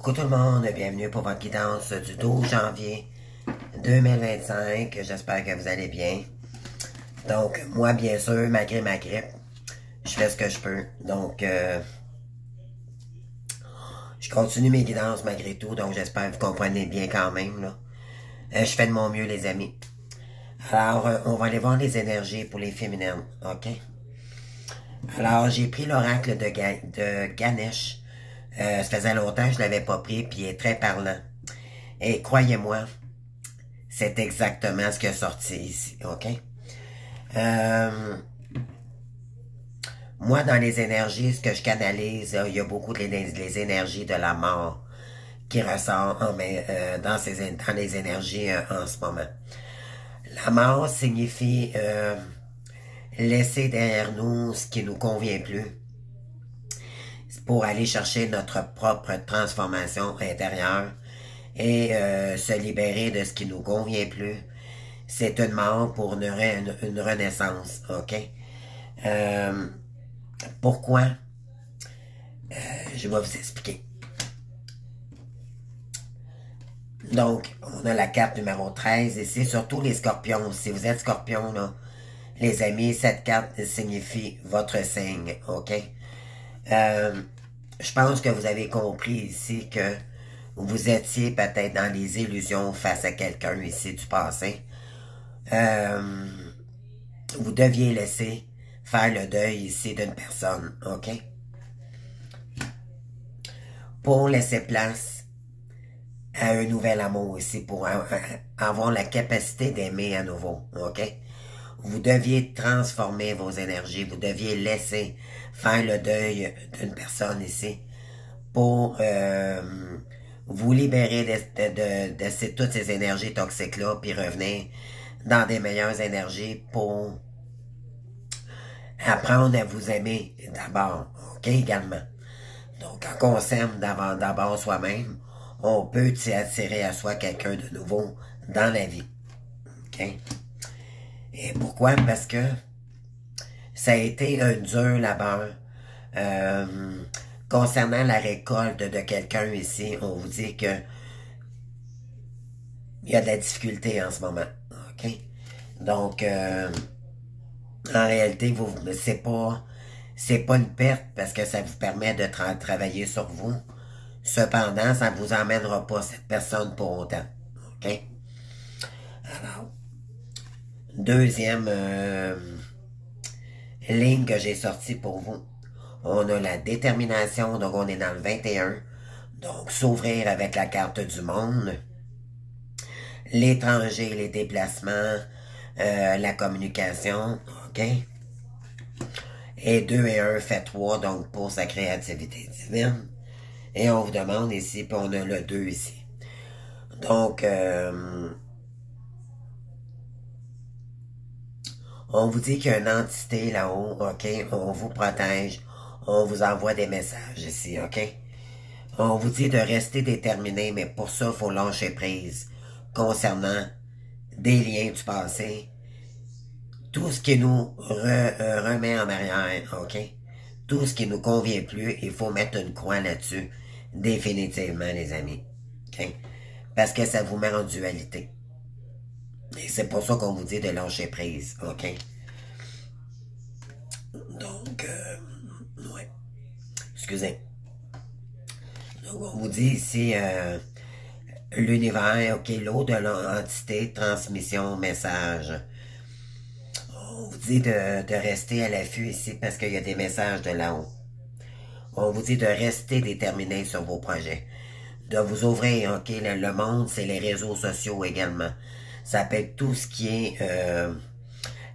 Coucou tout le monde, bienvenue pour votre guidance du 12 janvier 2025. J'espère que vous allez bien. Donc, moi, bien sûr, malgré ma grippe, je fais ce que je peux. Donc, je continue mes guidances malgré tout. Donc, j'espère que vous comprenez bien quand même, là. Je fais de mon mieux, les amis. Alors, on va aller voir les énergies pour les féminines, OK? Alors, j'ai pris l'oracle de Ganesh. Ça faisait longtemps que je l'avais pas pris, puis il est très parlant. Et croyez-moi, c'est exactement ce qui est sorti ici, OK? Moi, dans les énergies, ce que je canalise, il y a beaucoup les énergies de la mort qui ressortent dans les énergies en ce moment. La mort signifie laisser derrière nous ce qui nous convient plus pour aller chercher notre propre transformation intérieure et se libérer de ce qui nous convient plus. C'est une mort pour une renaissance, OK? Pourquoi? Je vais vous expliquer. Donc, on a la carte numéro 13 ici, surtout les scorpions. Si vous êtes scorpion, là, les amis, cette carte signifie votre signe, OK? Je pense que vous avez compris ici que vous étiez peut-être dans les illusions face à quelqu'un ici du passé. Vous deviez laisser faire le deuil ici d'une personne, OK? Pour laisser place à un nouvel amour ici, pour avoir la capacité d'aimer à nouveau, OK? Vous deviez transformer vos énergies, vous deviez laisser faire le deuil d'une personne ici pour vous libérer de toutes ces énergies toxiques-là, puis revenir dans des meilleures énergies pour apprendre à vous aimer d'abord, OK, également. Donc, quand on s'aime d'abord soi-même, on peut attirer à soi quelqu'un de nouveau dans la vie, OK? Et pourquoi? Parce que ça a été un dur labeur. Concernant la récolte de quelqu'un ici, on vous dit que il y a de la difficulté en ce moment, OK? Donc, en réalité, c'est pas une perte parce que ça vous permet de travailler sur vous. Cependant, ça ne vous emmènera pas cette personne pour autant. OK? Alors, deuxième ligne que j'ai sortie pour vous. On a la détermination, donc on est dans le 21. Donc, s'ouvrir avec la carte du monde. L'étranger, les déplacements, la communication, OK? Et 2 et 1 fait 3, donc pour sa créativité divine. Et on vous demande ici, puis on a le 2 ici. Donc, on vous dit qu'il y a une entité là-haut, OK? On vous protège. On vous envoie des messages ici, OK? On vous dit de rester déterminé, mais pour ça, il faut lâcher prise concernant des liens du passé. Tout ce qui nous remet en arrière, OK? Tout ce qui nous convient plus, il faut mettre une croix là-dessus. Définitivement, les amis. OK? Parce que ça vous met en dualité. Et c'est pour ça qu'on vous dit de lâcher prise, OK? Donc, ouais. Excusez. Donc, on vous dit ici, l'univers, OK, l'eau de l'entité, transmission, message. On vous dit de rester à l'affût ici parce qu'il y a des messages de là-haut. On vous dit de rester déterminé sur vos projets. De vous ouvrir, OK? Le monde, c'est les réseaux sociaux également. Ça peut être tout ce qui est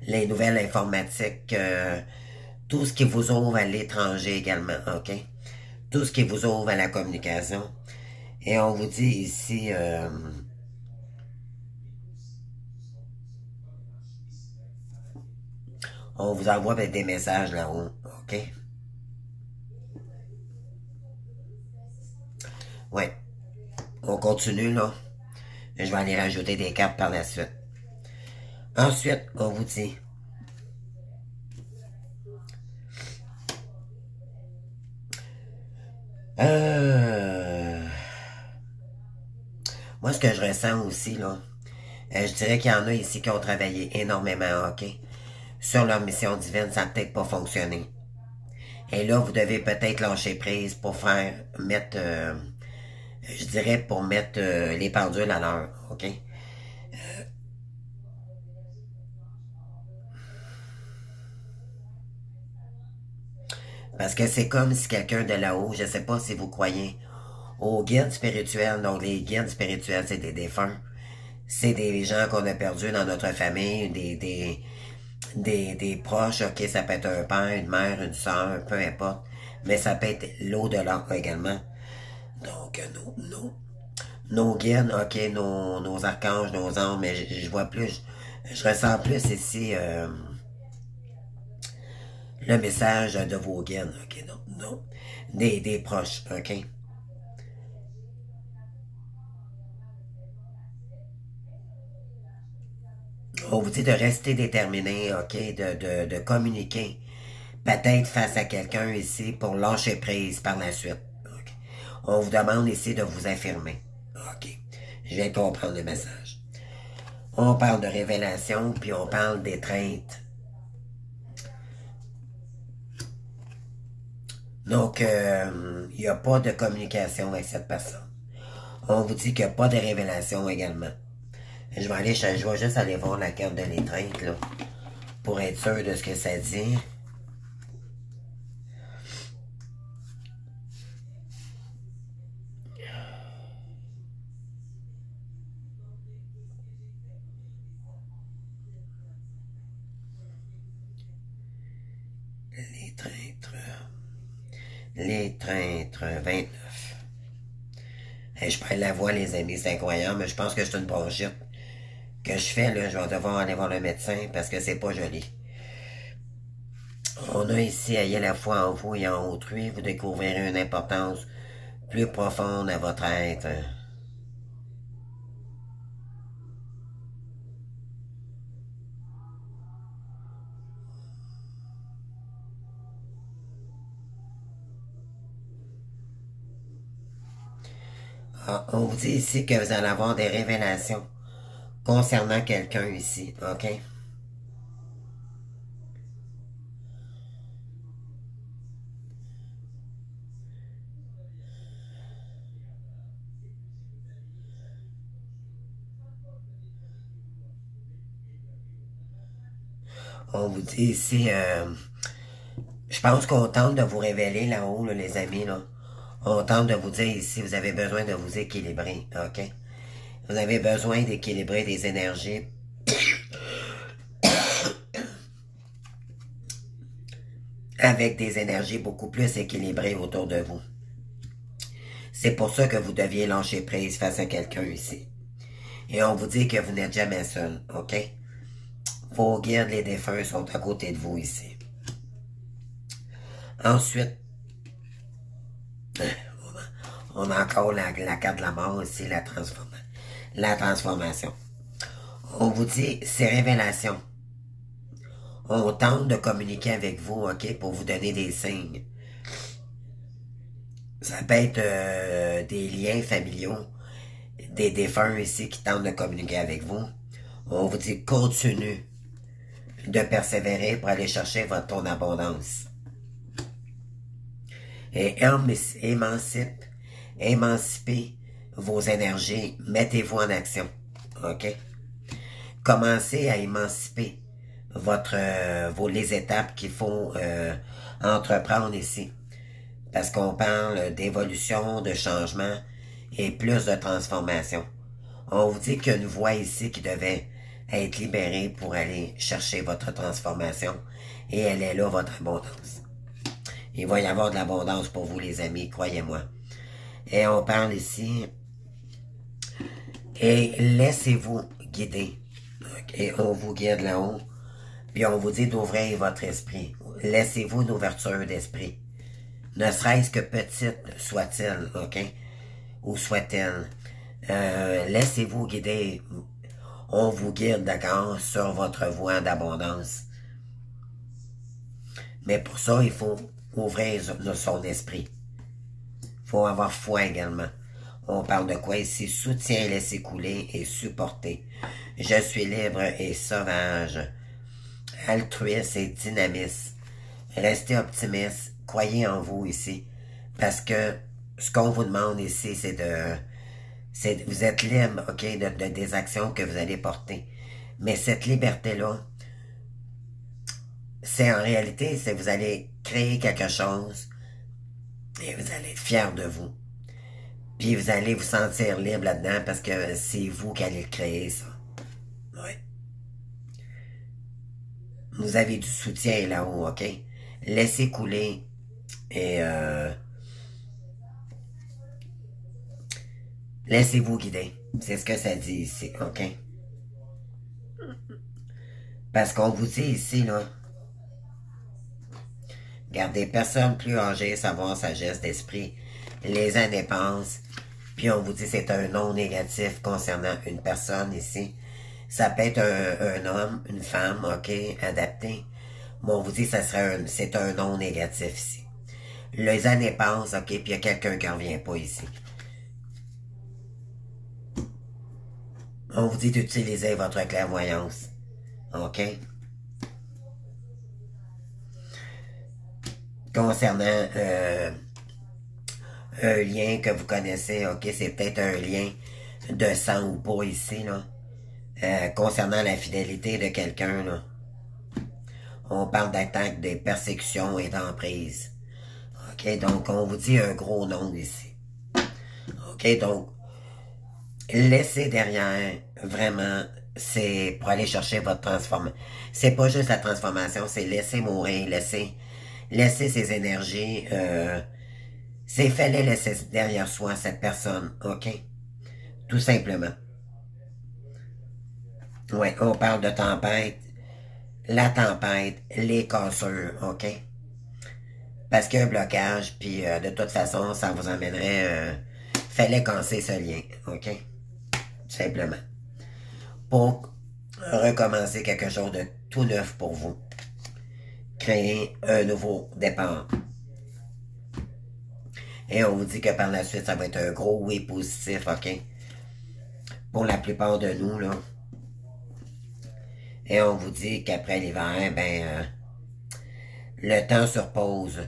les nouvelles informatiques, tout ce qui vous ouvre à l'étranger également, OK? Tout ce qui vous ouvre à la communication. Et on vous dit ici... on vous envoie des messages là-haut, OK? Ouais. On continue, là. Je vais aller rajouter des cartes par la suite. Ensuite, on vous dit... Moi, ce que je ressens aussi, là, je dirais qu'il y en a ici qui ont travaillé énormément, OK? Sur leur mission divine, ça n'a peut-être pas fonctionné. Et là, vous devez peut-être lâcher prise pour mettre, je dirais, pour mettre les pendules à l'heure, OK? Parce que c'est comme si quelqu'un de là-haut, je ne sais pas si vous croyez aux guides spirituels. Donc, les guides spirituels, c'est des défunts. C'est des gens qu'on a perdus dans notre famille, des proches, ok, ça peut être un père, une mère, une soeur, peu importe. Mais ça peut être l'au-delà également. Donc, nos guides, ok, nos archanges, nos anges, mais je vois plus, je ressens plus ici le message de vos guides, ok, non, des proches, ok. On vous dit de rester déterminé, ok, de communiquer, peut-être face à quelqu'un ici pour lâcher prise par la suite. Ok. On vous demande ici de vous affirmer. Ok. Je viens de comprendre le message. On parle de révélation, puis on parle d'étreinte. Donc, il n'y a pas de communication avec cette personne. On vous dit qu'il n'y a pas de révélation également. Je vais juste aller voir la carte de l'étreinte, là, pour être sûr de ce que ça dit. L'étreinte 29. Hey, je perds la voix, les amis, c'est incroyable, mais je pense que c'est une bronchite que je fais, là. Je vais devoir aller voir le médecin parce que c'est pas joli. On a ici, ayez la foi en vous et en autrui, vous découvrirez une importance plus profonde à votre être. Ah, on vous dit ici que vous allez avoir des révélations concernant quelqu'un ici, ok? On vous dit ici, je pense qu'on tente de vous révéler là-haut, là, les amis, là. On tente de vous dire ici, vous avez besoin de vous équilibrer, ok? Vous avez besoin d'équilibrer des énergies avec des énergies beaucoup plus équilibrées autour de vous. C'est pour ça que vous deviez lâcher prise face à quelqu'un ici. Et on vous dit que vous n'êtes jamais seul, ok? Vos guides, les défunts, sont à côté de vous ici. Ensuite, on a encore la carte de la mort ici, la transformation. On vous dit, ces révélations. On tente de communiquer avec vous, ok, pour vous donner des signes. Ça peut être des liens familiaux, des défunts ici qui tentent de communiquer avec vous. On vous dit, continue de persévérer pour aller chercher ton abondance. Et émancipez vos énergies, mettez-vous en action. OK? Commencez à émanciper les étapes qu'il faut entreprendre ici. Parce qu'on parle d'évolution, de changement et plus de transformation. On vous dit qu'il y a une voie ici qui devait être libérée pour aller chercher votre transformation. Et elle est là, votre abondance. Il va y avoir de l'abondance pour vous, les amis, croyez-moi. Et on parle ici. Et laissez-vous guider. Et on vous guide là-haut. Puis on vous dit d'ouvrir votre esprit. Laissez-vous une ouverture d'esprit. Ne serait-ce que petite soit-elle, ok? Ou soit-elle. Laissez-vous guider. On vous guide, d'accord, sur votre voie d'abondance. Mais pour ça, il faut ouvrir son esprit. Il faut avoir foi également. On parle de quoi ici? Soutien, laissez couler et supporter. Je suis libre et sauvage. Altruiste et dynamiste. Restez optimiste. Croyez en vous ici. Parce que ce qu'on vous demande ici, c'est de... vous êtes libre, ok, des actions que vous allez porter. Mais cette liberté-là, c'est en réalité, c'est vous allez créer quelque chose et vous allez être fier de vous. Puis vous allez vous sentir libre là-dedans parce que c'est vous qui allez le créer, ça. Oui. Vous avez du soutien là-haut, ok? Laissez couler et laissez-vous guider. C'est ce que ça dit ici, ok? Parce qu'on vous dit ici, là, gardez personne plus âgé, savoir, sagesse d'esprit. Les années passent. Puis on vous dit c'est un non négatif concernant une personne ici. Ça peut être un homme, une femme, ok, adapté. Mais on vous dit c'est un non négatif ici. Les années passent, ok, puis il y a quelqu'un qui ne revient pas ici. On vous dit d'utiliser votre clairvoyance. OK? Concernant un lien que vous connaissez, OK, c'est peut-être un lien de sang ou pas ici, là. Concernant la fidélité de quelqu'un, là. On parle d'attaque, de persécution et d'emprise. OK, donc on vous dit un gros nom ici. OK, donc laissez derrière, vraiment, c'est pour aller chercher votre transformation. C'est pas juste la transformation, c'est laisser mourir, laisser ces énergies, c'est fallait laisser derrière soi cette personne, ok? Tout simplement. Ouais, on parle de tempête, la tempête, les cassures, ok? Parce qu'il y a un blocage, puis de toute façon, ça vous emmènerait, fallait casser ce lien, ok? Tout simplement. Pour recommencer quelque chose de tout neuf pour vous. Créer un nouveau départ. Et on vous dit que par la suite, ça va être un gros oui positif, ok? Pour la plupart de nous, là. Et on vous dit qu'après l'hiver, ben, le temps sur pause.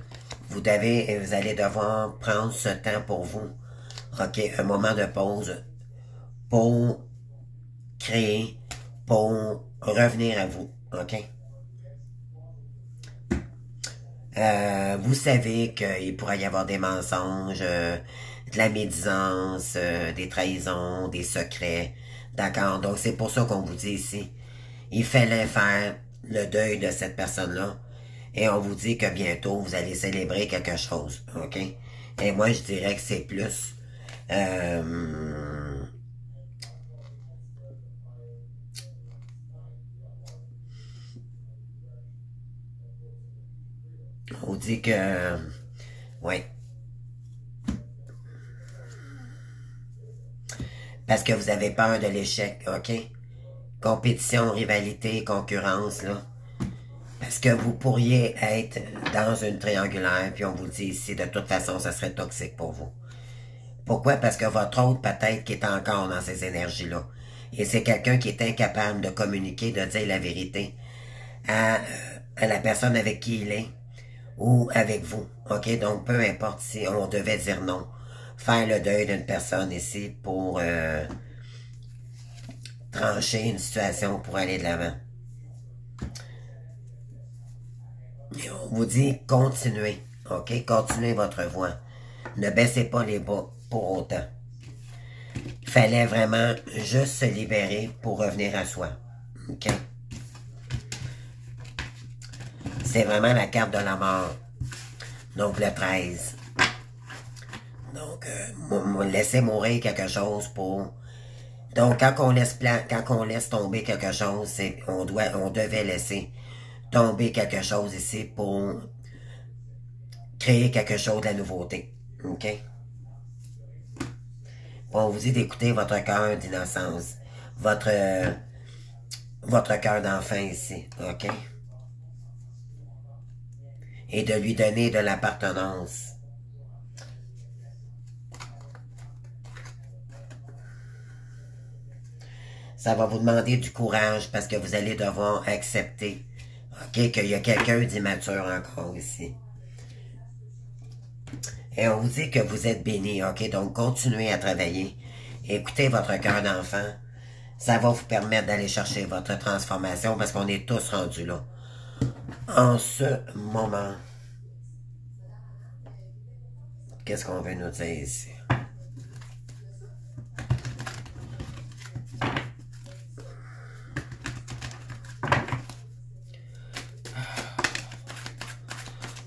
Vous allez devoir prendre ce temps pour vous. Ok, un moment de pause pour créer, pour revenir à vous, ok? Vous savez qu'il pourrait y avoir des mensonges, de la médisance, des trahisons, des secrets, d'accord? Donc c'est pour ça qu'on vous dit ici, il fallait faire le deuil de cette personne-là, et on vous dit que bientôt vous allez célébrer quelque chose, ok? Et moi je dirais que c'est plus... on dit que... ouais. Parce que vous avez peur de l'échec, ok? Compétition, rivalité, concurrence, là. Parce que vous pourriez être dans une triangulaire, puis on vous dit ici, de toute façon, ça serait toxique pour vous. Pourquoi? Parce que votre autre, peut-être, qui est encore dans ces énergies-là. Et c'est quelqu'un qui est incapable de communiquer, de dire la vérité à la personne avec qui il est, ou avec vous. OK? Donc, peu importe si on devait dire non. Faire le deuil d'une personne ici pour trancher une situation pour aller de l'avant. Et on vous dit continuez. OK? Continuez votre voie. Ne baissez pas les bras pour autant. Il fallait vraiment juste se libérer pour revenir à soi. OK? C'est vraiment la carte de la mort. Donc, le 13. Donc, laisser mourir quelque chose pour... Donc, quand on laisse tomber quelque chose, on devait laisser tomber quelque chose ici pour créer quelque chose de la nouveauté. OK? On vous dit d'écouter votre cœur d'innocence. Votre cœur d'enfant ici. OK? Et de lui donner de l'appartenance. Ça va vous demander du courage parce que vous allez devoir accepter, OK, qu'il y a quelqu'un d'immature encore ici. Et on vous dit que vous êtes béni, OK? Donc, continuez à travailler. Écoutez votre cœur d'enfant. Ça va vous permettre d'aller chercher votre transformation parce qu'on est tous rendus là. En ce moment, qu'est-ce qu'on veut nous dire ici?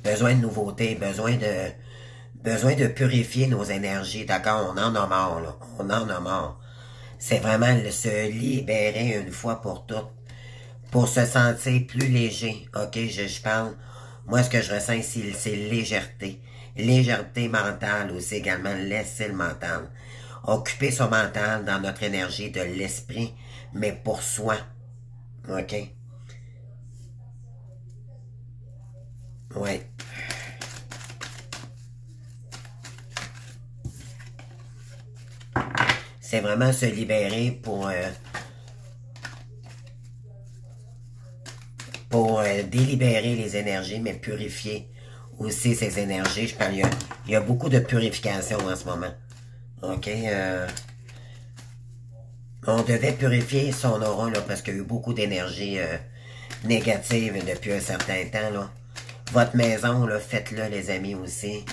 Besoin de nouveautés, besoin de purifier nos énergies, d'accord? On en a marre, là. On en a marre. C'est vraiment se libérer une fois pour toutes, pour se sentir plus léger, ok? Je parle, moi ce que je ressens ici, c'est légèreté. Légèreté mentale aussi également, laisser le mental. Occuper son mental dans notre énergie de l'esprit, mais pour soi, ok? Ouais. C'est vraiment se libérer pour délibérer les énergies, mais purifier aussi ces énergies. Je parle, il y a beaucoup de purification en ce moment. OK? On devait purifier son aura, là, parce qu'il y a eu beaucoup d'énergie négative depuis un certain temps, là. Votre maison, là, faites-le, les amis, aussi.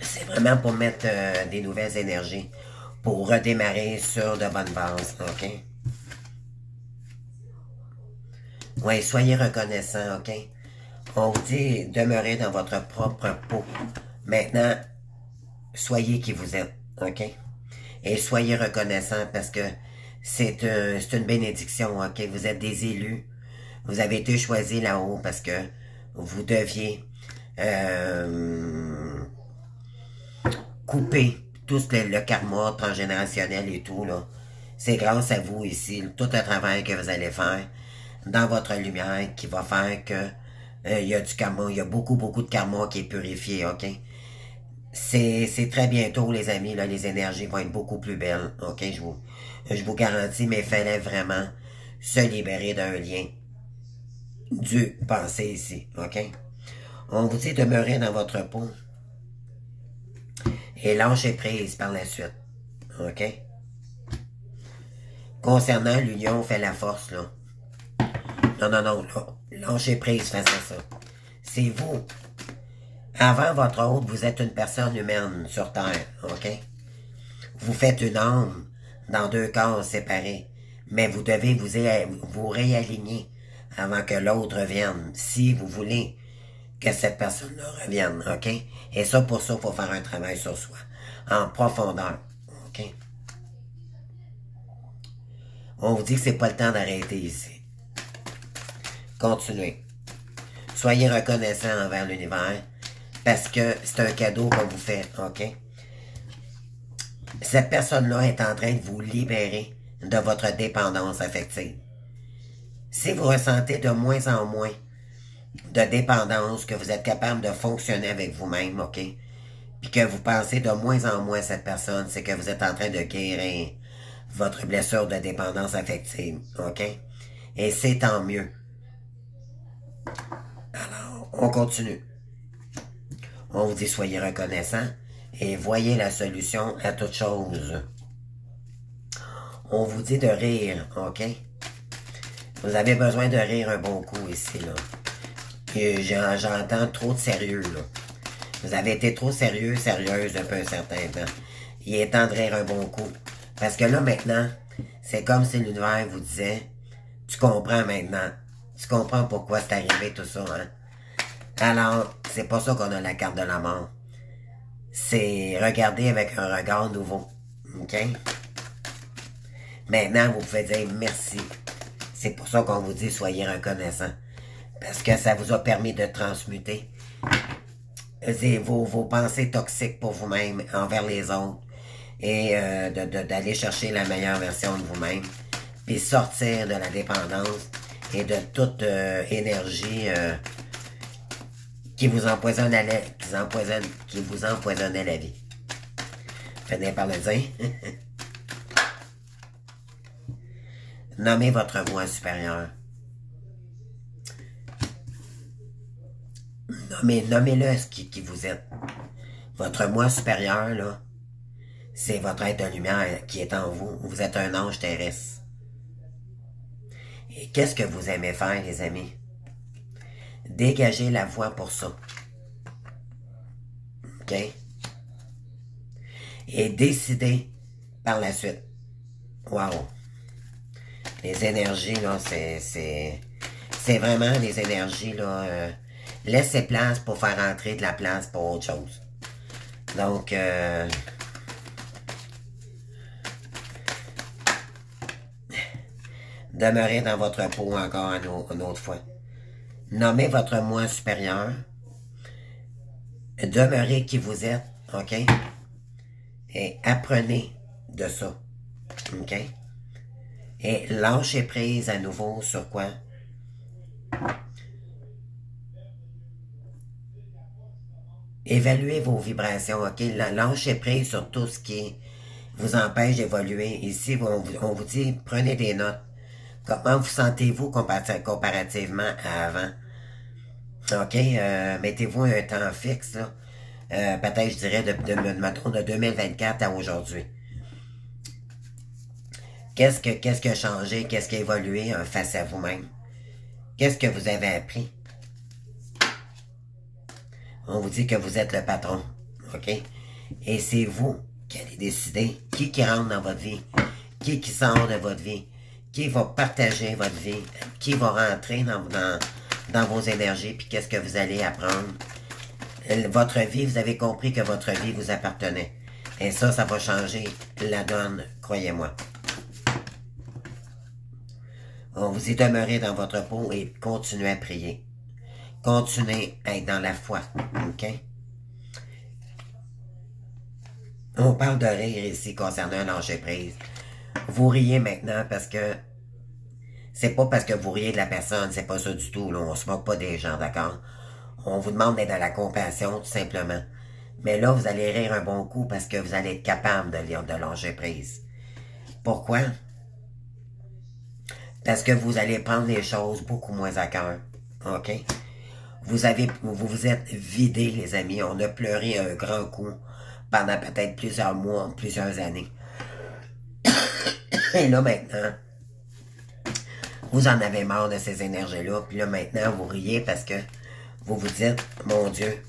C'est vraiment pour mettre des nouvelles énergies, pour redémarrer sur de bonnes bases, OK? Oui, soyez reconnaissant, OK? On vous dit demeurez dans votre propre peau. Maintenant, soyez qui vous êtes, OK? Et soyez reconnaissant parce que c'est une bénédiction, OK? Vous êtes des élus. Vous avez été choisis là-haut parce que vous deviez couper tout le karma transgénérationnel et tout, là. C'est grâce à vous ici, tout le travail que vous allez faire dans votre lumière qui va faire que il y a du karma, il y a beaucoup de karma qui est purifié, OK? C'est très bientôt, les amis, là, les énergies vont être beaucoup plus belles, OK? Je vous garantis, mais il fallait vraiment se libérer d'un lien du passé ici, OK? On vous dit demeurer dans votre peau et lâcher prise par la suite, OK? Concernant l'union fait la force, là. Non, là, lâchez prise face à ça. C'est vous. Avant votre hôte, vous êtes une personne humaine sur Terre, OK? Vous faites une âme dans deux corps séparés, mais vous devez vous réaligner avant que l'autre revienne, si vous voulez que cette personne-là revienne, OK? Et ça, pour ça, il faut faire un travail sur soi, en profondeur, OK? On vous dit que c'est pas le temps d'arrêter ici. Continuez. Soyez reconnaissant envers l'univers, parce que c'est un cadeau qu'on vous fait, OK? Cette personne-là est en train de vous libérer de votre dépendance affective. Si vous ressentez de moins en moins de dépendance, que vous êtes capable de fonctionner avec vous-même, OK? Puis que vous pensez de moins en moins à cette personne, c'est que vous êtes en train de guérir votre blessure de dépendance affective, OK? Et c'est tant mieux. Alors, on continue. On vous dit soyez reconnaissant et voyez la solution à toute chose. On vous dit de rire, OK? Vous avez besoin de rire un bon coup ici, là. J'entends trop de sérieux, là. Vous avez été trop sérieux, sérieuse depuis un certain temps. Il est temps de rire un bon coup. Parce que là, maintenant, c'est comme si l'univers vous disait, tu comprends maintenant. Tu comprends pourquoi c'est arrivé tout ça, hein? Alors, c'est pas ça qu'on a la carte de la mort. C'est regarder avec un regard nouveau. OK? Maintenant, vous pouvez dire merci. C'est pour ça qu'on vous dit soyez reconnaissant. Parce que ça vous a permis de transmuter vos pensées toxiques pour vous-même, envers les autres. Et d'aller chercher la meilleure version de vous-même. Puis sortir de la dépendance et de toute énergie qui vous empoisonne qui vous empoisonnait la vie. Venez par le dire. Nommez votre moi supérieur. Nommez-le qui vous êtes. Votre moi supérieur, là, c'est votre être de lumière qui est en vous. Vous êtes un ange terrestre. Et qu'est-ce que vous aimez faire, les amis? Dégagez la voie pour ça. OK? Et décidez par la suite. Wow! Les énergies, là, c'est vraiment les énergies, là. Laissez place pour faire entrer de la place pour autre chose. Donc, demeurez dans votre peau encore une autre fois. Nommez votre moi supérieur. Demeurez qui vous êtes, OK? Et apprenez de ça, OK? Et lâchez prise à nouveau sur quoi? Évaluez vos vibrations, OK? Lâchez prise sur tout ce qui vous empêche d'évoluer. Ici, on vous dit, prenez des notes. Comment vous sentez-vous comparativement à avant? OK? Mettez-vous un temps fixe, là. Peut-être, je dirais, de 2024 à aujourd'hui. Qu'est-ce qui a changé? Qu'est-ce qui a évolué face à vous-même? Qu'est-ce que vous avez appris? On vous dit que vous êtes le patron, OK? Et c'est vous qui allez décider qui rentre dans votre vie, qui sort de votre vie, qui va partager votre vie, qui va rentrer dans vos énergies, puis qu'est-ce que vous allez apprendre. Votre vie, vous avez compris que votre vie vous appartenait. Et ça va changer la donne, croyez-moi. On vous y demeurez dans votre peau et continuez à prier. Continuez à être dans la foi, OK? On parle de rire ici concernant un lâcher-prise. Vous riez maintenant parce que c'est pas parce que vous riez de la personne, c'est pas ça du tout, là. On se moque pas des gens, d'accord? On vous demande d'être dans la compassion, tout simplement. Mais là, vous allez rire un bon coup parce que vous allez être capable de lâcher prise. Pourquoi? Parce que vous allez prendre les choses beaucoup moins à cœur, OK? Vous vous êtes vidé, les amis. On a pleuré un grand coup pendant peut-être plusieurs mois, plusieurs années. Et là, maintenant, vous en avez marre de ces énergies-là. Puis là, maintenant, vous riez parce que vous vous dites, mon Dieu,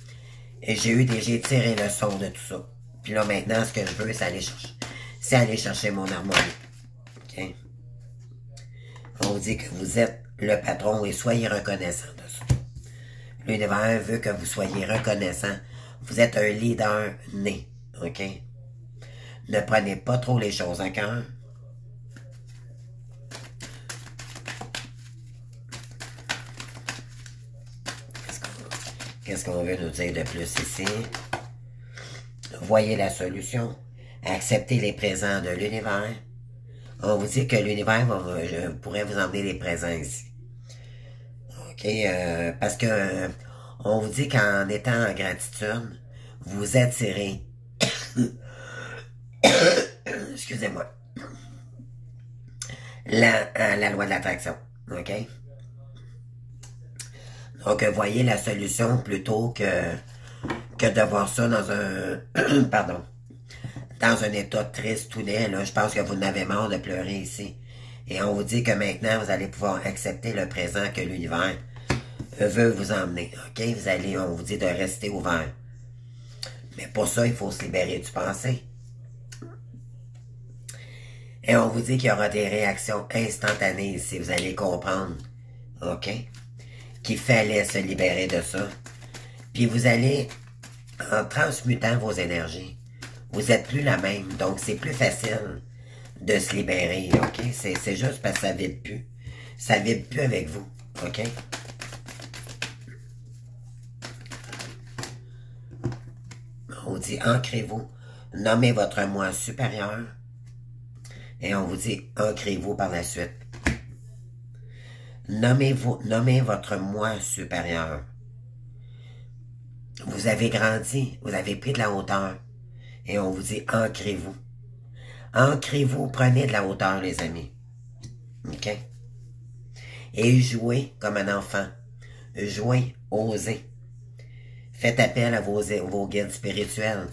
j'ai tiré le son de tout ça. Puis là, maintenant, ce que je veux, c'est aller chercher mon harmonie. OK? On vous dit que vous êtes le patron et soyez reconnaissant de ça. L'univers veut que vous soyez reconnaissant. Vous êtes un leader né. OK? Ne prenez pas trop les choses à cœur. Qu'est-ce qu'on veut nous dire de plus ici? Voyez la solution. Acceptez les présents de l'univers. On vous dit que l'univers pourrait vous emmener des présents ici. OK? Parce que on vous dit qu'en étant en gratitude, vous attirez excusez-moi la loi de l'attraction. OK? Donc, voyez la solution plutôt que de voir ça dans un pardon, dans un état triste tout laid. Là, je pense que vous n'avez marre de pleurer ici. Et on vous dit que maintenant, vous allez pouvoir accepter le présent que l'univers veut vous emmener. OK? On vous dit de rester ouvert. Mais pour ça, il faut se libérer du passé. Et on vous dit qu'il y aura des réactions instantanées ici. Vous allez comprendre. OK? Qu'il fallait se libérer de ça. Puis vous allez, en transmutant vos énergies, vous n'êtes plus la même. Donc, c'est plus facile de se libérer. OK? C'est juste parce que ça ne vibre plus. Ça ne vibre plus avec vous. OK? On vous dit, ancrez-vous. Nommez votre moi supérieur. Et on vous dit, ancrez-vous par la suite. Nommez votre moi supérieur. Vous avez grandi, vous avez pris de la hauteur. Et on vous dit, ancrez-vous. Ancrez-vous, prenez de la hauteur, les amis. OK? Et jouez comme un enfant. Jouez, osez. Faites appel à vos guides spirituels.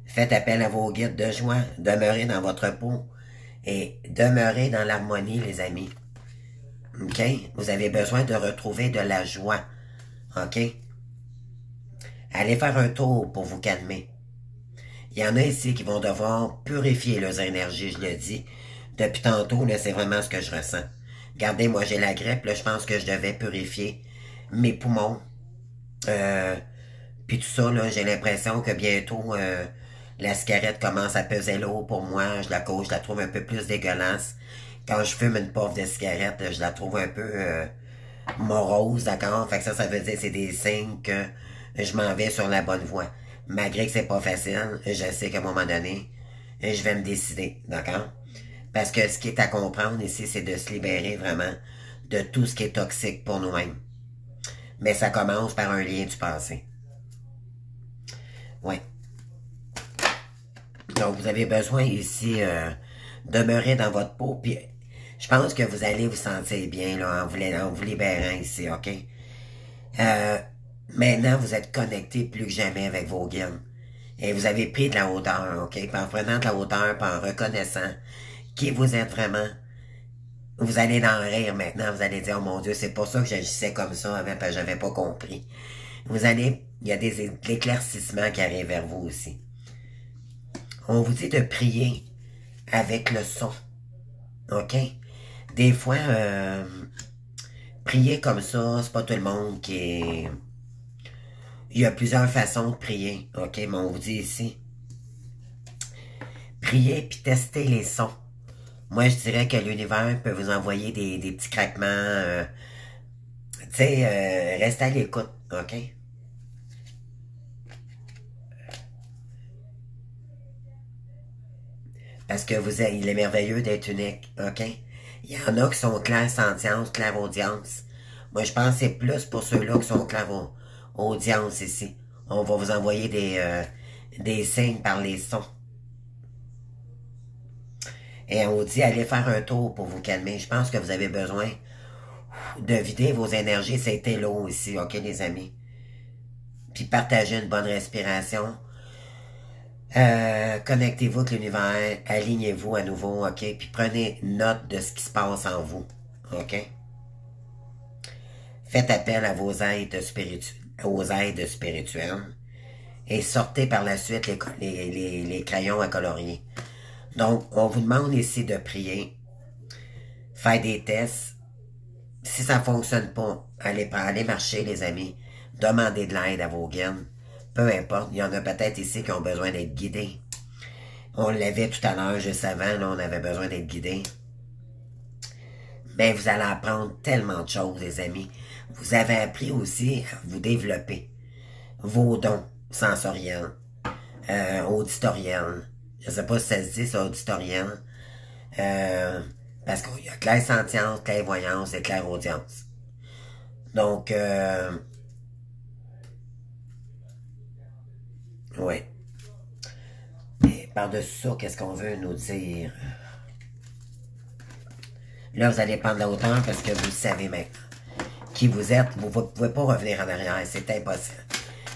Faites appel à vos guides de joie. Demeurez dans votre peau. Et demeurez dans l'harmonie, les amis. OK? Vous avez besoin de retrouver de la joie. OK? Allez faire un tour pour vous calmer. Il y en a ici qui vont devoir purifier leurs énergies, je le dis. Depuis tantôt, là, c'est vraiment ce que je ressens. Regardez, moi j'ai la grippe, là, je pense que je devais purifier mes poumons. Puis tout ça, là, j'ai l'impression que bientôt, la cigarette commence à peser lourd pour moi. Je la trouve un peu plus dégueulasse. Quand je fume une puff de cigarette, je la trouve un peu morose, d'accord? Fait que ça veut dire que c'est des signes que je m'en vais sur la bonne voie. Malgré que c'est pas facile, je sais qu'à un moment donné, je vais me décider, d'accord? Parce que ce qui est à comprendre ici, c'est de se libérer vraiment de tout ce qui est toxique pour nous-mêmes. Mais ça commence par un lien du passé. Oui. Donc, vous avez besoin ici demeurer dans votre peau, puis je pense que vous allez vous sentir bien là, en vous libérant ici, OK? Maintenant, vous êtes connecté plus que jamais avec vos guides. Et vous avez pris de la hauteur, OK? Puis en prenant de la hauteur, puis en reconnaissant qui vous êtes vraiment, vous allez en rire maintenant. Vous allez dire, oh mon Dieu, c'est pour ça que j'agissais comme ça avant, parce que j'avais pas compris. Il y a des éclaircissements qui arrivent vers vous aussi. On vous dit de prier avec le son, OK? Des fois, prier comme ça, c'est pas tout le monde qui est... Il y a plusieurs façons de prier, OK? Mais on vous dit ici, priez puis testez les sons. Moi, je dirais que l'univers peut vous envoyer des petits craquements. Tu sais, restez à l'écoute, OK? Parce que il est merveilleux d'être unique, OK? Il y en a qui sont clairsentience, clairaudience. Moi, je pense que c'est plus pour ceux-là qui sont clairaudience ici. On va vous envoyer des signes par les sons. Et on vous dit, allez faire un tour pour vous calmer. Je pense que vous avez besoin de vider vos énergies. C'était l'eau ici, OK, les amis? Puis partagez une bonne respiration. Connectez-vous avec l'univers. Alignez-vous à nouveau, OK? Puis prenez note de ce qui se passe en vous, OK? Faites appel à vos aides spirituelles. Et sortez par la suite les crayons à colorier. Donc, on vous demande ici de prier, faire des tests. Si ça ne fonctionne pas, allez marcher, les amis. Demandez de l'aide à vos guides. Peu importe, il y en a peut-être ici qui ont besoin d'être guidés. On l'avait tout à l'heure, juste avant, là, on avait besoin d'être guidés. Mais vous allez apprendre tellement de choses, les amis. Vous avez appris aussi à vous développer. Vos dons sensoriels, auditoriels. Je ne sais pas si ça se dit, ça, auditoriel. Parce qu'il y a clairsentience, clairvoyance et clairaudience. Donc, oui. Et par-dessus ça, qu'est-ce qu'on veut nous dire? Là, vous allez prendre la hauteur parce que vous savez maintenant qui vous êtes. Vous ne pouvez pas revenir en arrière. C'est impossible.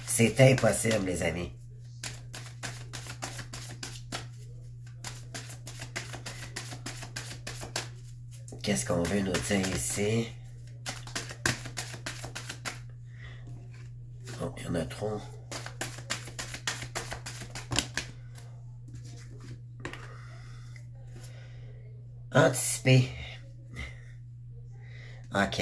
C'est impossible, les amis. Qu'est-ce qu'on veut nous dire ici? Oh, il y en a trop. Anticiper. OK.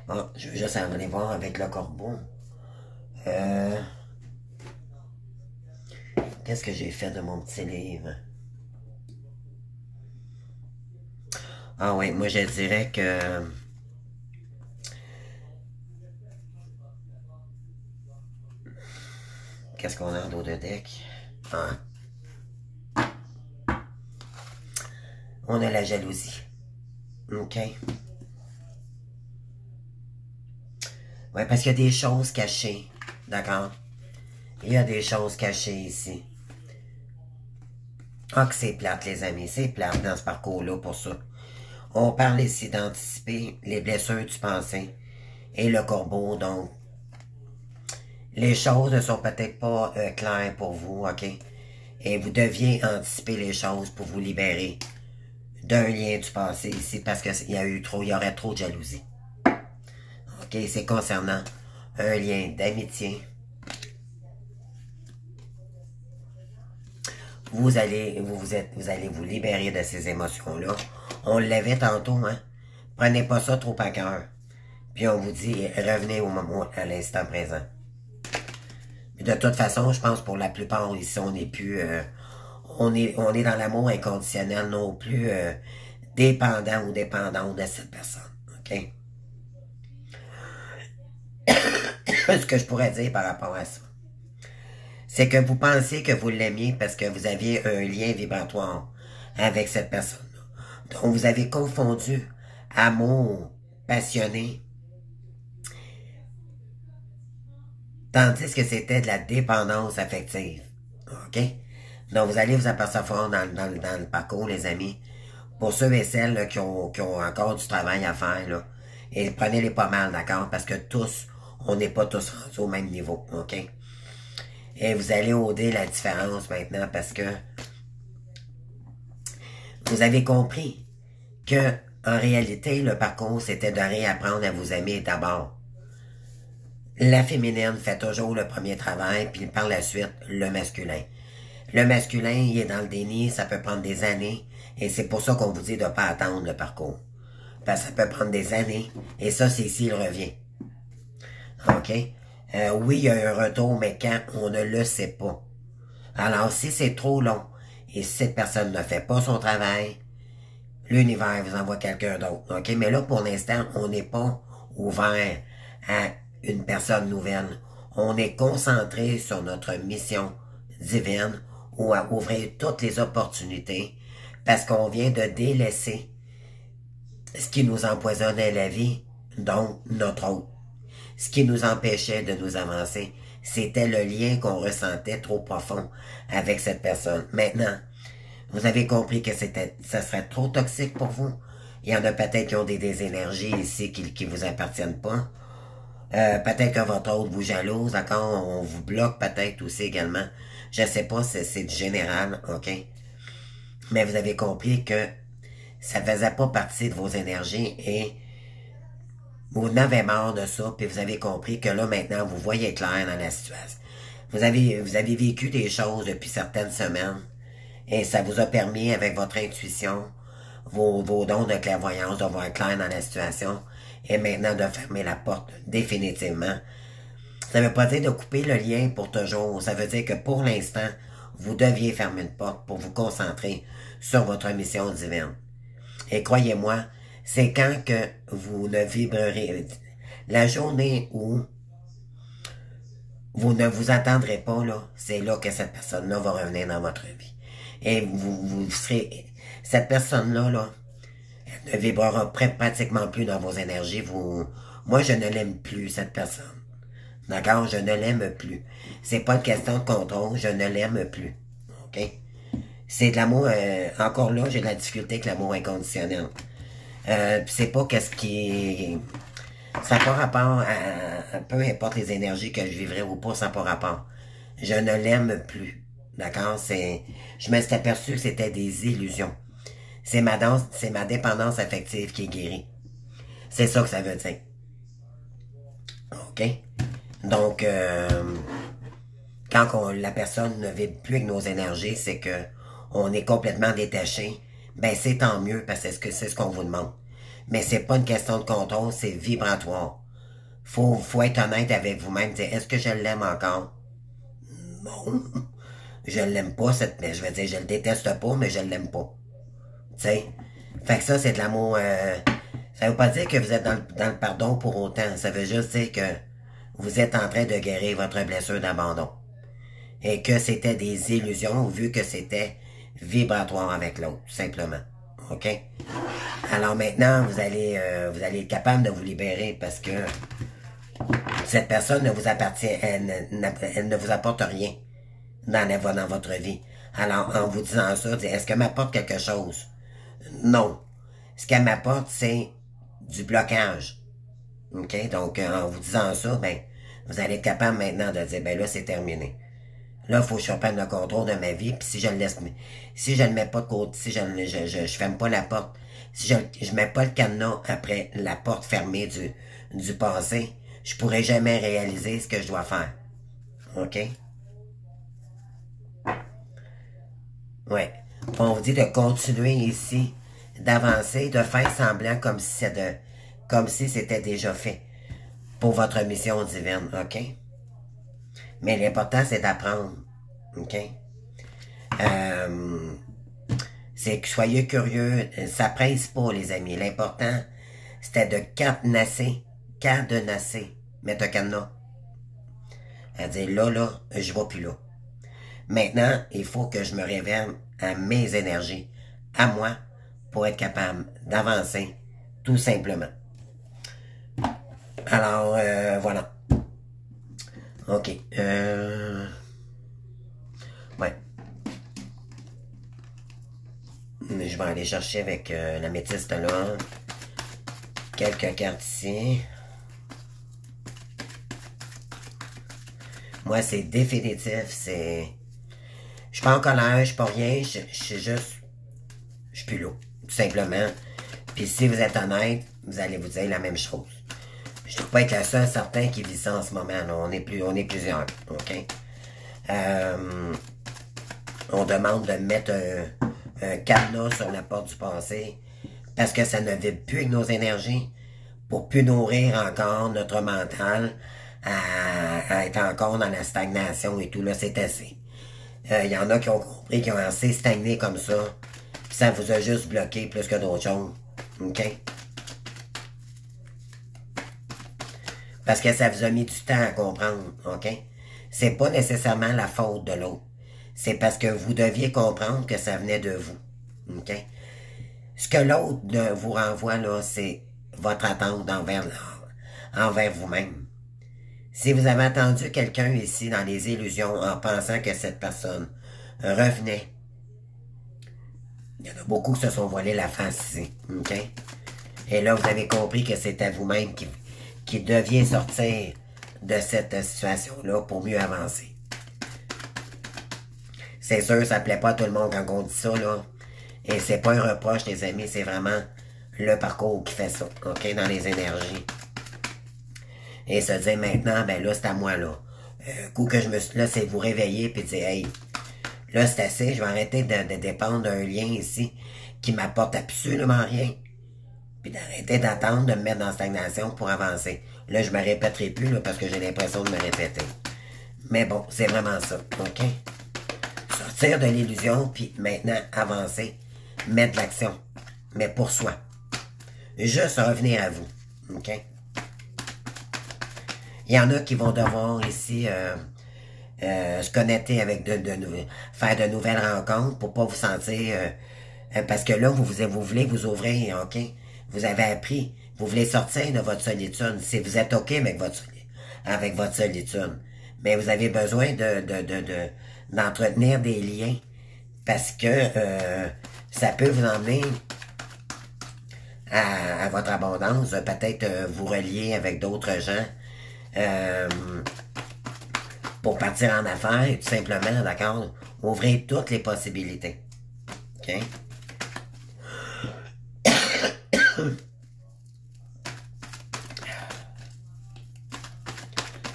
Bon, je vais juste aller voir avec le corbeau. Qu'est-ce que j'ai fait de mon petit livre? Ah oui, moi je dirais que... Qu'est-ce qu'on a en dos de deck? Ah. On a la jalousie. OK? Oui, parce qu'il y a des choses cachées. D'accord? Il y a des choses cachées ici. Ah, que c'est plate, les amis. C'est plate dans ce parcours-là pour ça. On parle ici d'anticiper les blessures du passé et le corbeau. Donc, les choses ne sont peut-être pas claires pour vous, OK? Et vous deviez anticiper les choses pour vous libérer d'un lien du passé ici parce qu'il y aurait trop de jalousie. OK? C'est concernant un lien d'amitié. Vous allez vous libérer de ces émotions-là. On l'avait tantôt, hein? Prenez pas ça trop à cœur. Puis on vous dit, revenez au moment, à l'instant présent. De toute façon, je pense pour la plupart ici, on n'est plus... on est dans l'amour inconditionnel, non plus dépendant ou dépendante de cette personne. OK? Ce que je pourrais dire par rapport à ça, c'est que vous pensiez que vous l'aimiez parce que vous aviez un lien vibratoire avec cette personne-là. Donc, vous avez confondu amour passionné, tandis que c'était de la dépendance affective. OK? Donc, vous allez vous apercevoir dans le parcours, les amis, pour ceux et celles là, qui ont encore du travail à faire, là, et prenez-les pas mal, d'accord? Parce que tous, on n'est pas tous rendus au même niveau, OK? Et vous allez ôter la différence maintenant parce que vous avez compris que, en réalité, le parcours, c'était de réapprendre à vous aimer d'abord. La féminine fait toujours le premier travail, puis par la suite, le masculin. Le masculin, il est dans le déni, ça peut prendre des années, et c'est pour ça qu'on vous dit de ne pas attendre le parcours. Parce que ça peut prendre des années, et ça, c'est s'il revient. OK? Oui, il y a un retour, mais quand, on ne le sait pas. Alors, si c'est trop long, et si cette personne ne fait pas son travail, l'univers vous envoie quelqu'un d'autre. OK? Mais là, pour l'instant, on n'est pas ouvert à une personne nouvelle. On est concentré sur notre mission divine ou à ouvrir toutes les opportunités parce qu'on vient de délaisser ce qui nous empoisonnait la vie, donc notre autre. Ce qui nous empêchait de nous avancer, c'était le lien qu'on ressentait trop profond avec cette personne. Maintenant, vous avez compris que ça serait trop toxique pour vous. Il y en a peut-être qui ont des énergies ici qui vous appartiennent pas. Peut-être que votre autre vous jalouse, d'accord? On vous bloque peut-être aussi également. Je sais pas, c'est du général, OK? Mais vous avez compris que ça faisait pas partie de vos énergies et vous n'avez marre de ça, puis vous avez compris que là, maintenant, vous voyez clair dans la situation. Vous avez vécu des choses depuis certaines semaines et ça vous a permis, avec votre intuition, vos dons de clairvoyance, de voir clair dans la situation et maintenant de fermer la porte définitivement. Ça ne veut pas dire de couper le lien pour toujours. Ça veut dire que pour l'instant, vous deviez fermer une porte pour vous concentrer sur votre mission divine. Et croyez-moi, c'est quand que vous ne vibrerez. La journée où vous ne vous attendrez pas, là, c'est là que cette personne-là va revenir dans votre vie. Et vous serez... Cette personne-là, là, elle ne vibrera pratiquement plus dans vos énergies. Moi, je ne l'aime plus, cette personne. D'accord? Je ne l'aime plus. C'est pas une question de contrôle, je ne l'aime plus. OK? C'est de l'amour... encore là, j'ai de la difficulté avec l'amour inconditionnel. C'est pas qu'est-ce qui est... Ça n'a pas rapport à... Peu importe les énergies que je vivrai ou pas, ça n'a pas rapport. Je ne l'aime plus. D'accord? Je me suis aperçu que c'était des illusions. C'est ma dépendance affective qui est guérie. C'est ça que ça veut dire. OK? Donc, quand la personne ne vibre plus avec nos énergies, c'est que on est complètement détaché. Ben, c'est tant mieux parce que c'est ce qu'on vous demande. Mais c'est pas une question de contrôle, c'est vibratoire. Faut être honnête avec vous-même. Est-ce que je l'aime encore? Non. Je l'aime pas, mais je veux dire, je le déteste pas, mais je l'aime pas. Tu sais? Fait que ça, c'est de l'amour... ça veut pas dire que vous êtes dans le pardon pour autant. Ça veut juste dire que vous êtes en train de guérir votre blessure d'abandon. Et que c'était des illusions, vu que c'était vibratoire avec l'autre, tout simplement. OK? Alors maintenant, vous allez être capable de vous libérer parce que cette personne ne vous appartient, elle ne vous apporte rien dans votre vie. Alors, en vous disant ça, est-ce qu'elle m'apporte quelque chose? Non. Ce qu'elle m'apporte, c'est du blocage. OK? Donc, en vous disant ça, ben, vous allez être capable maintenant de dire, ben là, c'est terminé. Là, il faut que je reprenne le contrôle de ma vie, puis si je le laisse, si je le mets pas de côté, si je ferme pas la porte, si je mets pas le cadenas après la porte fermée du passé, je pourrai jamais réaliser ce que je dois faire. OK? Ouais. On vous dit de continuer ici, d'avancer, de faire semblant comme si c'était déjà fait pour votre mission divine, OK? Mais l'important, c'est d'apprendre, OK? C'est que soyez curieux, ça presse pas, les amis. L'important, c'était de cadenasser, mettre un cadenas. À dire, là, je vais plus là. Maintenant, il faut que je me révèle à mes énergies, à moi, pour être capable d'avancer, tout simplement. Alors, voilà. OK. Ouais. Je vais aller chercher avec l'améthyste là. Quelques cartes ici. Moi, c'est définitif. Je suis pas en colère, je suis pas rien. Je suis juste... Je suis plus là. Tout simplement. Puis si vous êtes honnête, vous allez vous dire la même chose. Je ne trouve pas être la seule certain qui vit ça en ce moment. Là. On est plusieurs. OK? On demande de mettre un cadenas sur la porte du passé parce que ça ne vibre plus avec nos énergies pour plus nourrir encore notre mental à être encore dans la stagnation et tout. Là, c'est assez. Il y en a qui ont compris, qui ont assez stagné comme ça. Puis ça vous a juste bloqué plus que d'autres choses. OK? Parce que ça vous a mis du temps à comprendre, OK? C'est pas nécessairement la faute de l'autre. C'est parce que vous deviez comprendre que ça venait de vous, OK? Ce que l'autre vous renvoie, là, c'est votre attente envers vous-même. Si vous avez attendu quelqu'un ici dans les illusions en pensant que cette personne revenait, il y en a beaucoup qui se sont voilés la face ici, OK? Et là, vous avez compris que c'était vous-même qui deviez sortir de cette situation-là pour mieux avancer. C'est sûr, ça ne plaît pas à tout le monde quand on dit ça, là. Et c'est pas un reproche, les amis, c'est vraiment le parcours qui fait ça, OK, dans les énergies. Et se dire maintenant, ben là, c'est à moi, là. Coup que je me suis... Là, c'est vous réveiller puis dire, hey, là, c'est assez, je vais arrêter de dépendre d'un lien ici qui m'apporte absolument rien. Puis d'arrêter d'attendre de me mettre dans la stagnation pour avancer. Là, je me répéterai plus, là, parce que j'ai l'impression de me répéter. Mais bon, c'est vraiment ça, OK? Sortir de l'illusion, puis maintenant, avancer, mettre de l'action. Mais pour soi. Juste revenir à vous, OK? Il y en a qui vont devoir ici se connecter avec faire de nouvelles rencontres pour pas vous sentir... parce que là, vous voulez vous ouvrir, OK? Vous avez appris, vous voulez sortir de votre solitude. Si vous êtes OK avec votre solitude. Mais vous avez besoin d'entretenir des liens parce que ça peut vous emmener à votre abondance, peut-être vous relier avec d'autres gens pour partir en affaires, tout simplement, d'accord? Ouvrir toutes les possibilités. OK?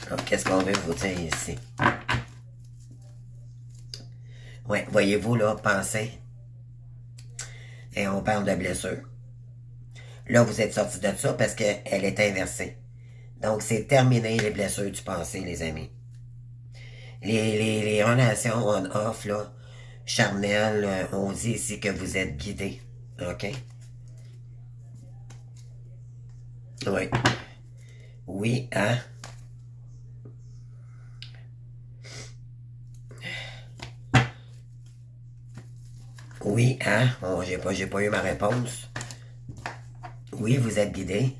Alors, qu'est-ce qu'on veut vous dire ici? Ouais, voyez-vous, là, pensez. Et on parle de blessure. Là, vous êtes sorti de ça parce qu'elle est inversée. Donc, c'est terminé les blessures du passé, les amis. Les relations on-off, là, charnelles, on dit ici que vous êtes guidés. OK? Oui. Oui, hein? Oui, hein? Oh, j'ai pas eu ma réponse. Oui, vous êtes guidé.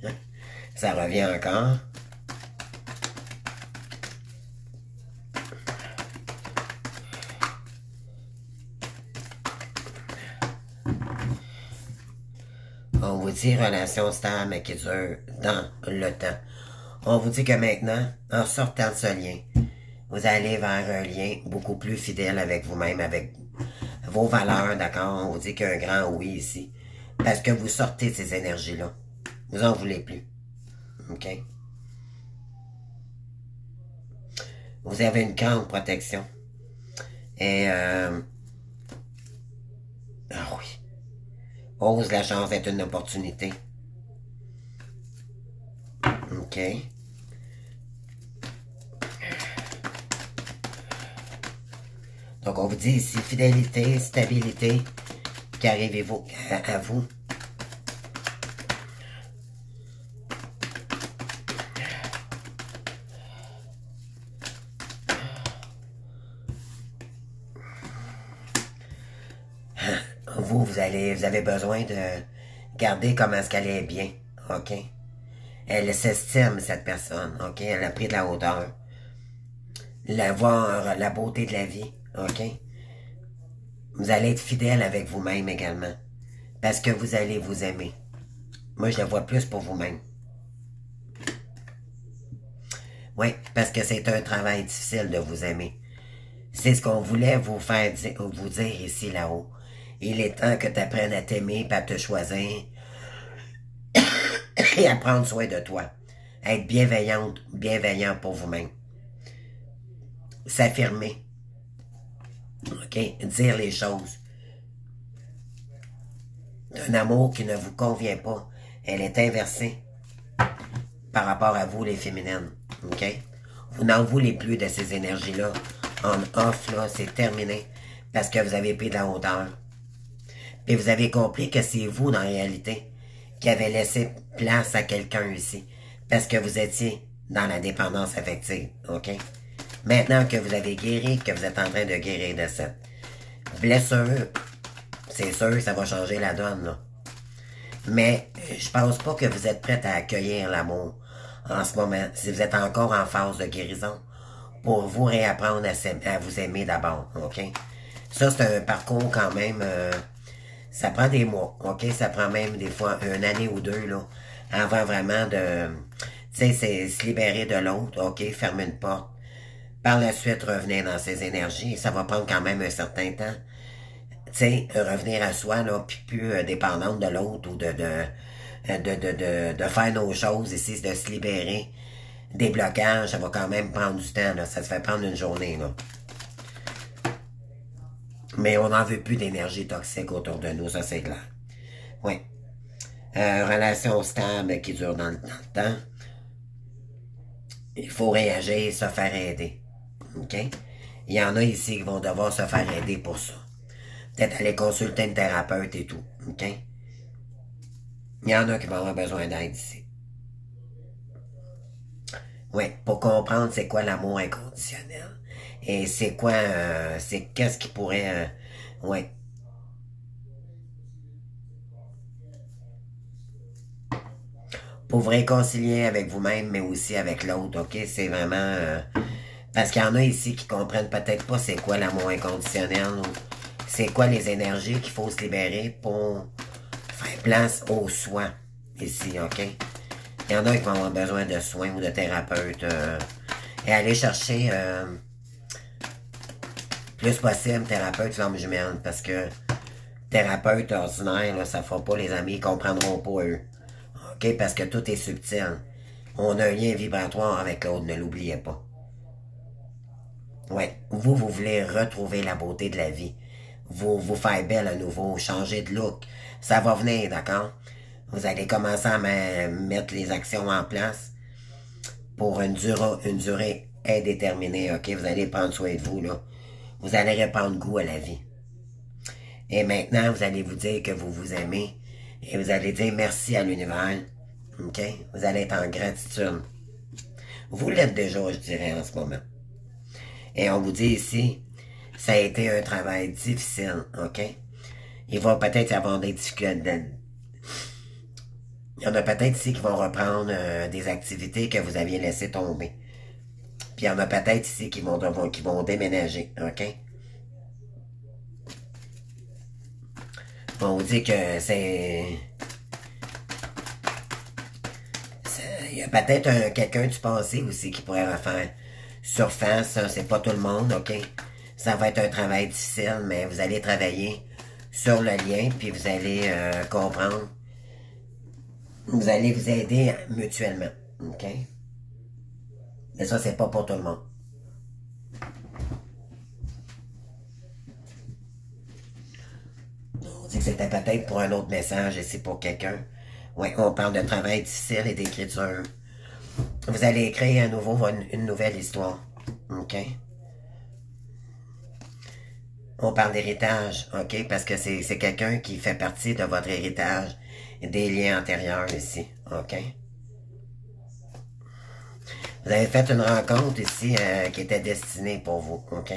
Ça revient encore. On vous dit relation stable qui dure dans le temps. On vous dit que maintenant, en sortant de ce lien, vous allez vers un lien beaucoup plus fidèle avec vous-même, avec vos valeurs, d'accord? On vous dit qu'il y a un grand oui ici. Parce que vous sortez de ces énergies-là. Vous en voulez plus. OK? Vous avez une grande protection. Et, ah oui. Ose la chance d'être une opportunité. OK? Donc, on vous dit ici, fidélité, stabilité, qu'arrivez-vous à vous? Vous avez besoin de garder comment est-ce qu'elle est bien, OK? Elle s'estime, cette personne, OK? Elle a pris de la hauteur. Voir la beauté de la vie, OK? Vous allez être fidèle avec vous-même également. Parce que vous allez vous aimer. Moi, je le vois plus pour vous-même. Oui, parce que c'est un travail difficile de vous aimer. C'est ce qu'on voulait vous faire vous dire ici, là-haut. Il est temps que tu apprennes à t'aimer et à te choisir et à prendre soin de toi. Être bienveillant pour vous-même. S'affirmer. OK? Dire les choses. Un amour qui ne vous convient pas. Elle est inversée par rapport à vous, les féminines. OK? Vous n'en voulez plus de ces énergies-là. En off, là, c'est terminé. Parce que vous avez pris de la hauteur. Puis vous avez compris que c'est vous, dans la réalité, qui avez laissé place à quelqu'un ici. Parce que vous étiez dans la dépendance affective. OK? Maintenant que vous avez guéri, que vous êtes en train de guérir de cette blessure, c'est sûr, ça va changer la donne, là. Mais je pense pas que vous êtes prête à accueillir l'amour en ce moment, si vous êtes encore en phase de guérison, pour vous réapprendre à vous aimer d'abord, OK? Ça, c'est un parcours quand même, ça prend des mois, OK? Ça prend même des fois une année ou deux, là, avant vraiment de, tu sais, c'est se libérer de l'autre, OK? Fermer une porte. Par la suite, revenir dans ses énergies. Ça va prendre quand même un certain temps. Tu sais, revenir à soi, là, puis plus dépendante de l'autre ou de faire nos choses ici, de se libérer des blocages, ça va quand même prendre du temps, là. Ça se fait prendre une journée, là. Mais on n'en veut plus d'énergie toxique autour de nous, ça c'est clair. Oui. Relation stable qui dure dans le temps. Il faut réagir, se faire aider. OK? Il y en a ici qui vont devoir se faire aider pour ça. Peut-être aller consulter une thérapeute et tout. OK? Il y en a qui vont avoir besoin d'aide ici. Oui, pour comprendre c'est quoi l'amour inconditionnel. Et c'est quoi, c'est qu'est-ce qui pourrait, oui. Pour vous réconcilier avec vous-même, mais aussi avec l'autre, OK? C'est vraiment, parce qu'il y en a ici qui comprennent peut-être pas c'est quoi l'amour inconditionnel ou c'est quoi les énergies qu'il faut se libérer pour faire place aux soins ici, OK? Il y en a qui vont avoir besoin de soins ou de thérapeutes et aller chercher plus possible thérapeute flamme jumelle parce que thérapeute ordinaire, là, ça ne fera pas les amis, ils comprendront pas eux. OK? Parce que tout est subtil. On a un lien vibratoire avec l'autre, ne l'oubliez pas. Ouais, vous voulez retrouver la beauté de la vie. Vous faire belle à nouveau, changer de look. Ça va venir, d'accord? Vous allez commencer à mettre les actions en place pour une durée indéterminée, OK? Vous allez prendre soin de vous, là. Vous allez reprendre goût à la vie. Et maintenant, vous allez vous dire que vous vous aimez et vous allez dire merci à l'univers, OK? Vous allez être en gratitude. Vous l'êtes déjà, je dirais, en ce moment. Et on vous dit ici, ça a été un travail difficile, OK? Il va peut-être y avoir des difficultés. Il y en a peut-être ici qui vont reprendre des activités que vous aviez laissées tomber. Puis il y en a peut-être ici qui vont déménager, OK? On vous dit que il y a peut-être quelqu'un du passé aussi qui pourrait refaire surface. Ça, c'est pas tout le monde, OK? Ça va être un travail difficile, mais vous allez travailler sur le lien, puis vous allez comprendre. Vous allez vous aider mutuellement, OK? Mais ça, c'est pas pour tout le monde. On dit que c'était peut-être pour un autre message et c'est pour quelqu'un. Oui, on parle de travail difficile et d'écriture. Vous allez écrire une nouvelle histoire. OK? On parle d'héritage, OK? Parce que c'est quelqu'un qui fait partie de votre héritage et des liens antérieurs ici, OK? Vous avez fait une rencontre ici qui était destinée pour vous, OK?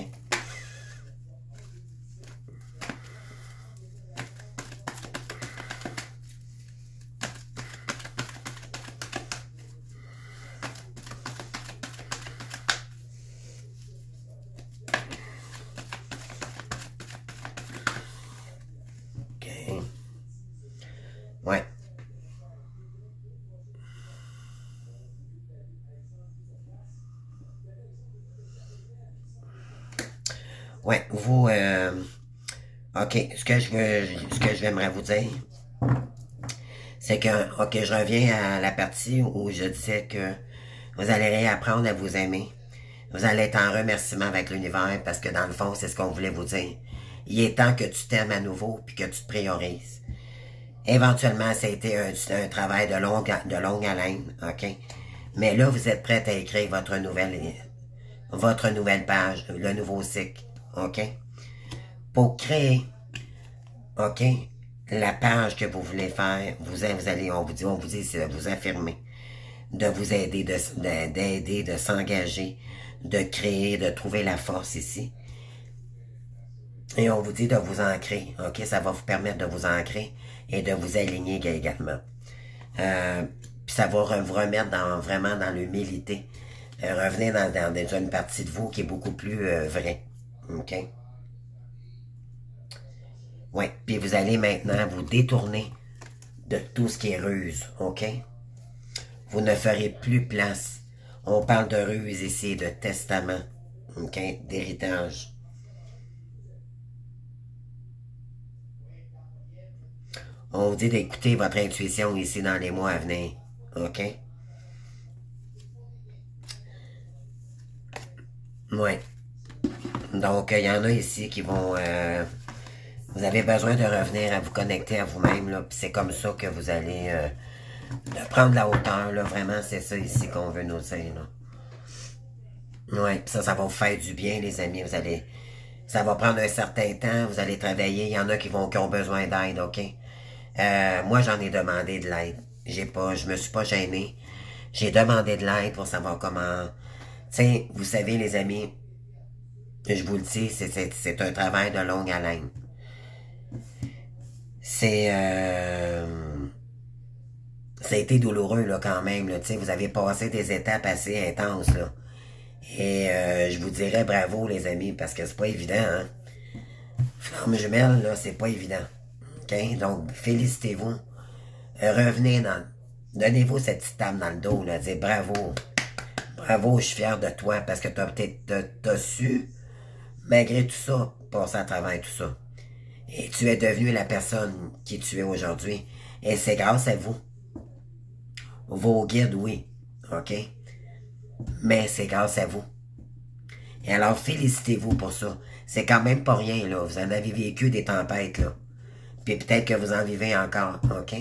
Ouais. Ouais, vous, OK, ce que j'aimerais vous dire, c'est que, OK, je reviens à la partie où je disais que vous allez réapprendre à vous aimer. Vous allez être en remerciement avec l'univers parce que dans le fond, c'est ce qu'on voulait vous dire. Il est temps que tu t'aimes à nouveau puis que tu te priorises. Éventuellement, ça a été un travail de longue haleine, OK? Mais là, vous êtes prête à écrire votre nouvelle page, le nouveau cycle, OK? Pour créer, OK, la page que vous voulez faire, on vous dit, c'est de vous affirmer, de vous aider, d'aider, de s'engager, de créer, de trouver la force ici. Et on vous dit de vous ancrer, OK? Ça va vous permettre de vous ancrer et de vous aligner également. Puis ça va vous remettre vraiment dans l'humilité. Revenez dans une partie de vous qui est beaucoup plus vraie. OK? Oui, puis vous allez maintenant vous détourner de tout ce qui est ruse. OK? Vous ne ferez plus place. On parle de ruse ici, de testament. OK? D'héritage. On vous dit d'écouter votre intuition ici dans les mois à venir. OK? Oui. Donc, il y en a ici qui vont... vous avez besoin de revenir à vous connecter à vous-même, là. Puis c'est comme ça que vous allez de prendre la hauteur, là. Vraiment, c'est ça ici qu'on veut nous dire, là. Oui, puis ça va vous faire du bien, les amis. Ça va prendre un certain temps. Vous allez travailler. Il y en a qui ont besoin d'aide, OK? Moi, j'en ai demandé de l'aide. Je me suis pas gêné. J'ai demandé de l'aide pour savoir comment... Tu sais, vous savez, les amis, je vous le dis, c'est un travail de longue haleine. Ça a été douloureux, là, quand même, là. Tu sais, vous avez passé des étapes assez intenses, là. Et je vous dirais bravo, les amis, parce que c'est pas évident, hein. Flamme jumelle, là, c'est pas évident. OK? Donc, félicitez-vous. Revenez donnez-vous cette petite tape dans le dos, là. Dites bravo. Bravo, je suis fier de toi parce que t'as su, malgré tout ça, passer à travers tout ça. Et tu es devenu la personne qui tu es aujourd'hui. Et c'est grâce à vous. Vos guides, oui. OK? Mais c'est grâce à vous. Et alors, félicitez-vous pour ça. C'est quand même pas rien, là. Vous en avez vécu des tempêtes, là. Puis peut-être que vous en vivez encore, OK?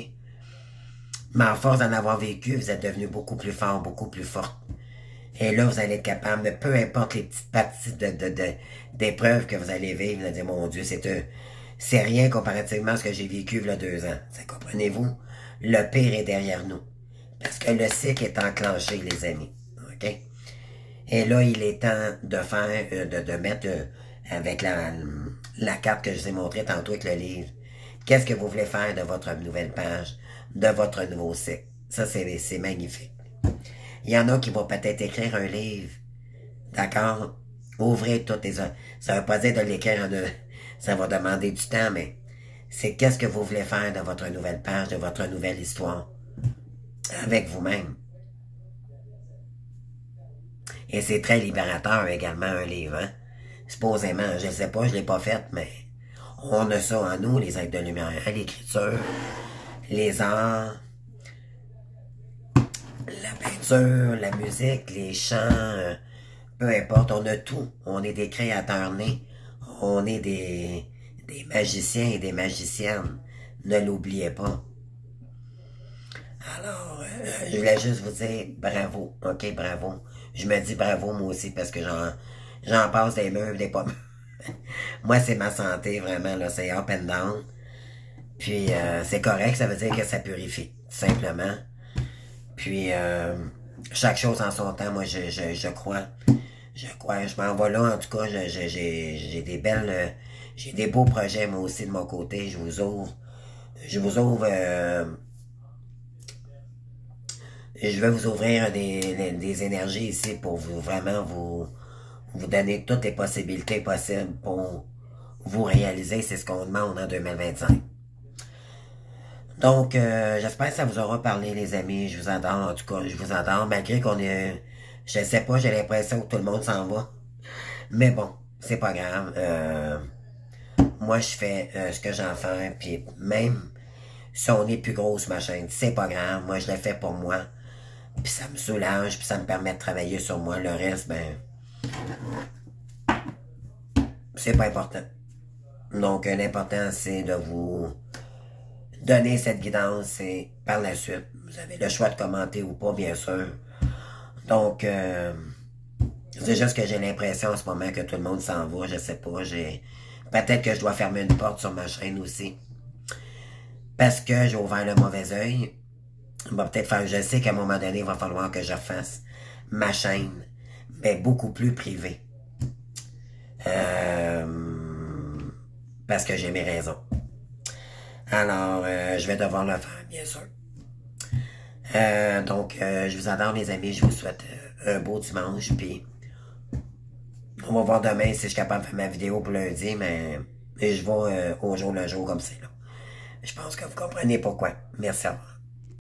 Mais à force d'en avoir vécu, vous êtes devenu beaucoup plus fort, beaucoup plus fort. Et là, vous allez être capable, mais peu importe les petites parties d'épreuves que vous allez vivre, vous allez dire, mon Dieu, c'est rien comparativement à ce que j'ai vécu il y a 2 ans. Ça, comprenez-vous? Le pire est derrière nous. Parce que le cycle est enclenché, les amis. OK? Et là, il est temps de faire, de mettre avec la carte que je vous ai montrée tantôt avec le livre. Qu'est-ce que vous voulez faire de votre nouvelle page? de votre nouveau cycle. Ça, c'est magnifique. Il y en a qui vont peut-être écrire un livre. D'accord? Ouvrez toutes les... Ça ne veut pas dire de l'écrire en... Ça va demander du temps, mais c'est qu'est-ce que vous voulez faire de votre nouvelle page, de votre nouvelle histoire. Avec vous-même. Et c'est très libérateur également, un livre, hein? Supposément, je ne sais pas, je ne l'ai pas fait, mais on a ça en nous, les êtres de lumière, hein? L'écriture, les arts, la peinture, la musique, les chants, peu importe, on a tout. On est des créateurs nés. On est des magiciens et des magiciennes. Ne l'oubliez pas. Alors, je voulais juste vous dire bravo, ok, bravo. Je me dis bravo moi aussi parce que j'en passe des murs, des pommes. Moi, c'est ma santé, vraiment, là, c'est up and down. Puis, c'est correct, ça veut dire que ça purifie, tout simplement. Puis, chaque chose en son temps, moi, je crois. Je crois, je m'en vais là, en tout cas, j'ai des belles... j'ai des beaux projets, moi aussi, de mon côté. Je vous ouvre... je vais vous ouvrir des énergies ici pour vous vraiment vous donner toutes les possibilités possibles pour vous réaliser. C'est ce qu'on demande en 2025. Donc, j'espère que ça vous aura parlé, les amis. Je vous adore. En tout cas, je vous adore. Malgré qu'on est... Je sais pas, j'ai l'impression que tout le monde s'en va. Mais bon, c'est pas grave. Moi, je fais ce que j'en fais. Puis même si on est plus gros sur ma chaîne, c'est pas grave. Moi, je le fais pour moi. Puis ça me soulage, puis ça me permet de travailler sur moi. Le reste, ben... c'est pas important. Donc, l'important, c'est de vous donner cette guidance et par la suite, vous avez le choix de commenter ou pas, bien sûr. Donc, c'est juste que j'ai l'impression en ce moment que tout le monde s'en va, je sais pas. Peut-être que je dois fermer une porte sur ma chaîne aussi. Parce que j'ai ouvert le mauvais œil. Peut-être faire, je sais qu'à un moment donné, il va falloir que je fasse ma chaîne, mais beaucoup plus privée. Parce que j'ai mes raisons. Alors, je vais devoir le faire, bien sûr. Donc, je vous adore, les amis. Je vous souhaite un beau dimanche. Puis, on va voir demain si je suis capable de faire ma vidéo pour lundi, mais je vais au jour le jour comme c'est là. Je pense que vous comprenez pourquoi. Merci à vous.